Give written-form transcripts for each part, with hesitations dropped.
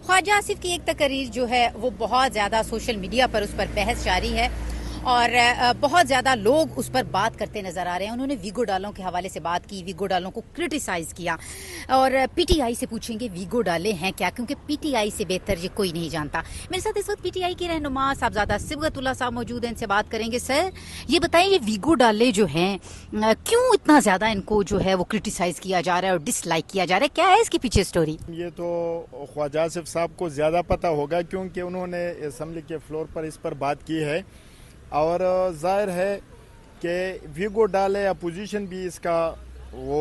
ख्वाजा आसिफ की एक तकरीर जो है वो बहुत ज़्यादा सोशल मीडिया पर उस पर बहस जारी है और बहुत ज़्यादा लोग उस पर बात करते नज़र आ रहे हैं। उन्होंने वीगो डालों के हवाले से बात की, वीगो डालों को क्रिटिसाइज़ किया और पीटीआई से पूछेंगे वीगो डाले हैं क्या, क्योंकि पीटीआई से बेहतर ये कोई नहीं जानता। मेरे साथ इस वक्त पीटीआई के रहनुमा साहबजादा सिबगतुल्लाह साहब मौजूद हैं, इनसे बात करेंगे। सर ये बताएं, ये वीगो डाले जो हैं क्यों इतना ज़्यादा इनको जो है वो क्रिटिसाइज़ किया जा रहा है और डिसलाइक किया जा रहा है, क्या है इसके पीछे स्टोरी? ये तो ख्वाजा आसिफ साहब को ज़्यादा पता होगा क्योंकि उन्होंने असम्बली के फ्लोर पर इस पर बात की है और जाहिर है कि वीगो डाले अपोजिशन भी इसका वो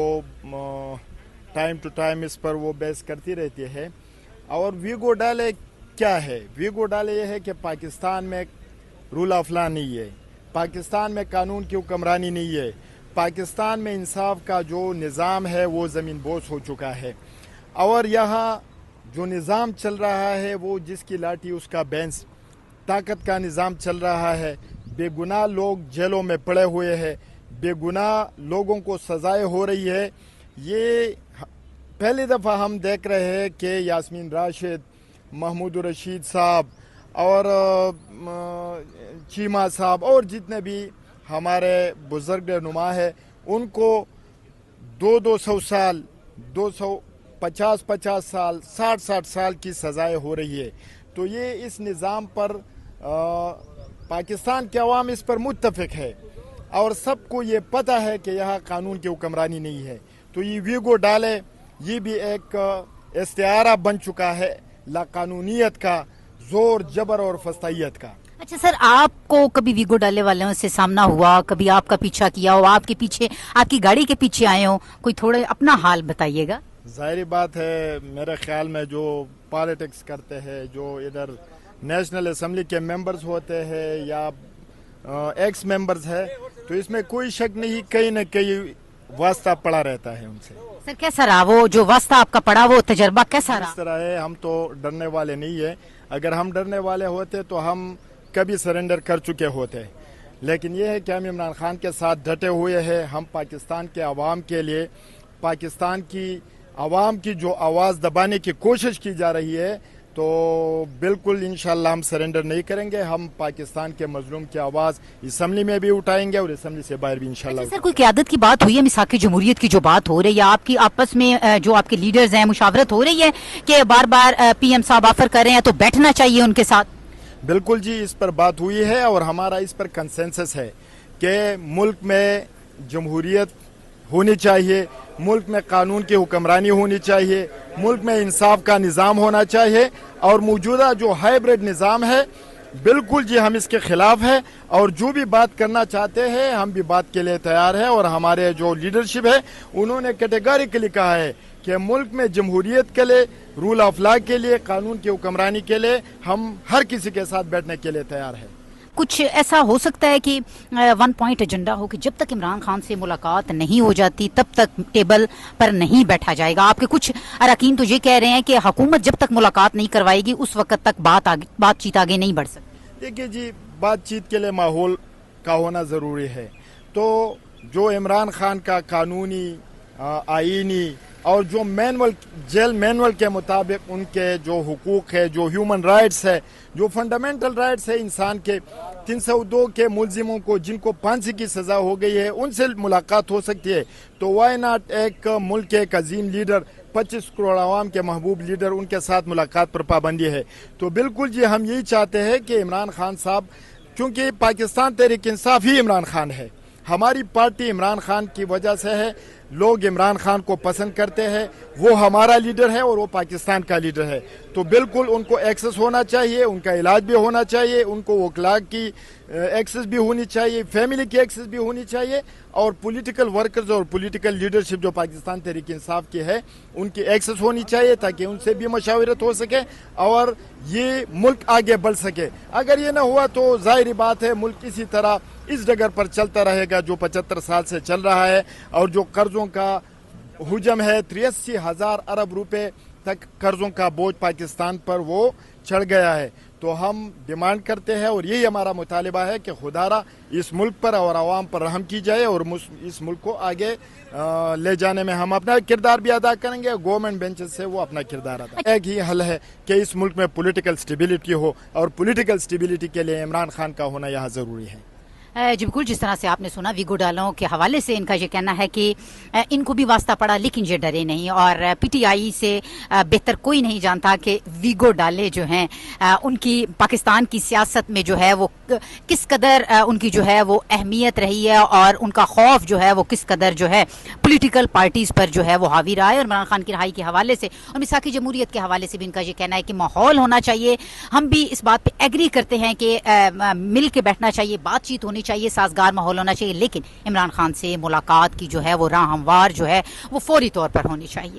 टाइम टू टाइम इस पर वो बहस करती रहती है। और वीगो डाले क्या है? वीगो डाले ये है कि पाकिस्तान में रूल ऑफ लॉ नहीं है, पाकिस्तान में कानून की हुक्मरानी नहीं है, पाकिस्तान में इंसाफ का जो निज़ाम है वो ज़मीन बोस हो चुका है और यहाँ जो निज़ाम चल रहा है वो जिसकी लाठी उसका बेंच ताकत का निज़ाम चल रहा है। बेगुनाह लोग जेलों में पड़े हुए हैं, बेगुनाह लोगों को सजाएं हो रही है। ये पहली दफ़ा हम देख रहे हैं कि यास्मीन राशिद, महमूद रशीद साहब और चीमा साहब और जितने भी हमारे बुजुर्ग रहनुमा है उनको 200 साल, 250 साल, 60 साल की सजाएं हो रही है। तो ये इस निज़ाम पर पाकिस्तान के अवाम इस पर मुत्तफिक है और सबको ये पता है कि यहाँ कानून की हुक्मरानी नहीं है। तो ये वीगो डाले ये भी एक इस्तिआरा बन चुका है लाकानूनियत का, जोर जबर और फस्तायत का। अच्छा सर, आपको कभी वीगो डाले वालों से सामना हुआ, कभी आपका पीछा किया हो, आपके पीछे, आपकी गाड़ी के पीछे आए हो, कोई थोड़े अपना हाल बताइएगा। जाहिर बात है, मेरे ख्याल में जो पॉलिटिक्स करते हैं, जो इधर नेशनल असम्बली के मेंबर्स होते हैं या एक्स मेंबर्स है, तो इसमें कोई शक नहीं, कहीं न कहीं वास्ता पड़ा रहता है उनसे। सर कैसा रहा वो जो वास्ता आपका पड़ा, वो तजर्बा कैसा रहा? इस तरह है, हम तो डरने वाले नहीं है। अगर हम डरने वाले होते तो हम कभी सरेंडर कर चुके होते, लेकिन ये है कि हम इमरान खान के साथ डटे हुए हैं। हम पाकिस्तान के अवाम के लिए, पाकिस्तान की अवाम की जो आवाज़ दबाने की कोशिश की जा रही है, तो बिल्कुल इंशाल्लाह हम सरेंडर नहीं करेंगे। हम पाकिस्तान के मजलूम की आवाज़ असम्बली में भी उठाएंगे और असम्बली से बाहर भी इंशाल्लाह। सर कोई क़यादत की बात हुई है, मिसाक जमहूरियत की जो बात हो रही है, आपकी आपस में जो आपके लीडर्स हैं मुशावरत हो रही है कि बार बार पीएम साहब ऑफर कर रहे हैं तो बैठना चाहिए उनके साथ? बिल्कुल जी, इस पर बात हुई है और हमारा इस पर कंसेंसस है कि मुल्क में जमहूरियत होनी चाहिए, मुल्क में कानून की हुक्मरानी होनी चाहिए, मुल्क में इंसाफ का निज़ाम होना चाहिए और मौजूदा जो हाइब्रिड निज़ाम है बिल्कुल जी हम इसके खिलाफ है और जो भी बात करना चाहते हैं हम भी बात के लिए तैयार है। और हमारे जो लीडरशिप है उन्होंने कैटेगरिकली कहा है कि मुल्क में जमहूरियत के लिए, रूल ऑफ लॉ के लिए, कानून की हुक्मरानी के लिए हम हर किसी के साथ बैठने के लिए तैयार है। कुछ ऐसा हो सकता है कि 1 पॉइंट एजेंडा हो कि जब तक इमरान खान से मुलाकात नहीं हो जाती तब तक टेबल पर नहीं बैठा जाएगा? आपके कुछ अरकान तो ये कह रहे हैं कि हुकूमत जब तक मुलाकात नहीं करवाएगी उस वक्त तक बातचीत आगे नहीं बढ़ सकती। देखिए जी, बातचीत के लिए माहौल का होना ज़रूरी है। तो जो इमरान खान का कानूनी, आईनी और जो जेल मैनुअल के मुताबिक उनके जो हुकूक है, जो ह्यूमन राइट्स है, जो फंडामेंटल राइट्स है इंसान के, 302 के मुलजिमों को जिनको फांसी की सज़ा हो गई है उनसे मुलाकात हो सकती है। तो वाई नॉट एक मुल्क के एक अजीम लीडर, 25 करोड़ आवाम के महबूब लीडर, उनके साथ मुलाकात पर पाबंदी है। तो बिल्कुल जी हम यही चाहते हैं कि इमरान खान साहब, क्योंकि पाकिस्तान तहरीक इंसाफ ही इमरान खान है, हमारी पार्टी इमरान खान की वजह से है, लोग इमरान खान को पसंद करते हैं, वो हमारा लीडर है और वो पाकिस्तान का लीडर है। तो बिल्कुल उनको एक्सेस होना चाहिए, उनका इलाज भी होना चाहिए, उनको वकला की एक्सेस भी होनी चाहिए, फैमिली की एक्सेस भी होनी चाहिए और पॉलिटिकल वर्कर्स और पॉलिटिकल लीडरशिप जो पाकिस्तान तहरीक इंसाफ की है उनकी एक्सेस होनी चाहिए ताकि उनसे भी मशावरत हो सके और ये मुल्क आगे बढ़ सके। अगर ये ना हुआ तो जाहिर बात है मुल्क इसी तरह इस डगर पर चलता रहेगा जो 75 साल से चल रहा है और जो कर्जों का हुजम है, 83,000 अरब रुपए तक कर्जों का बोझ पाकिस्तान पर वो चढ़ गया है। तो हम डिमांड करते हैं और यही हमारा मुतालिबा है कि खुदारा इस मुल्क पर और आवाम पर रहम की जाए और इस मुल्क को आगे ले जाने में हम अपना किरदार भी अदा करेंगे। गवर्नमेंट बेंचेस से वो अपना किरदार अदा। एक ही हल है कि इस मुल्क में पॉलिटिकल स्टेबिलिटी हो और पॉलिटिकल स्टेबिलिटी के लिए इमरान खान का होना यहाँ ज़रूरी है। जी बिल्कुल, जिस तरह से आपने सुना वीगो डालों के हवाले से इनका ये कहना है कि इनको भी वास्ता पड़ा लेकिन ये डरे नहीं, और पीटीआई से बेहतर कोई नहीं जानता कि वीगो डाले जो हैं उनकी पाकिस्तान की सियासत में जो है वो किस कदर उनकी जो है वो अहमियत रही है और उनका खौफ जो है वो किस कदर जो है पॉलिटिकल पार्टीज पर जो है वो हावी रहा है। और इमरान खान की रहाई के हवाले से और मिसाकी जमहूरियत के हवाले से भी इनका ये कहना है कि माहौल होना चाहिए। हम भी इस बात पे एग्री करते हैं कि मिल के बैठना चाहिए, बातचीत होनी चाहिए, साजगार माहौल होना चाहिए, लेकिन इमरान खान से मुलाकात की जो है वो राह हमवार जो है वो फौरी तौर पर होनी चाहिए।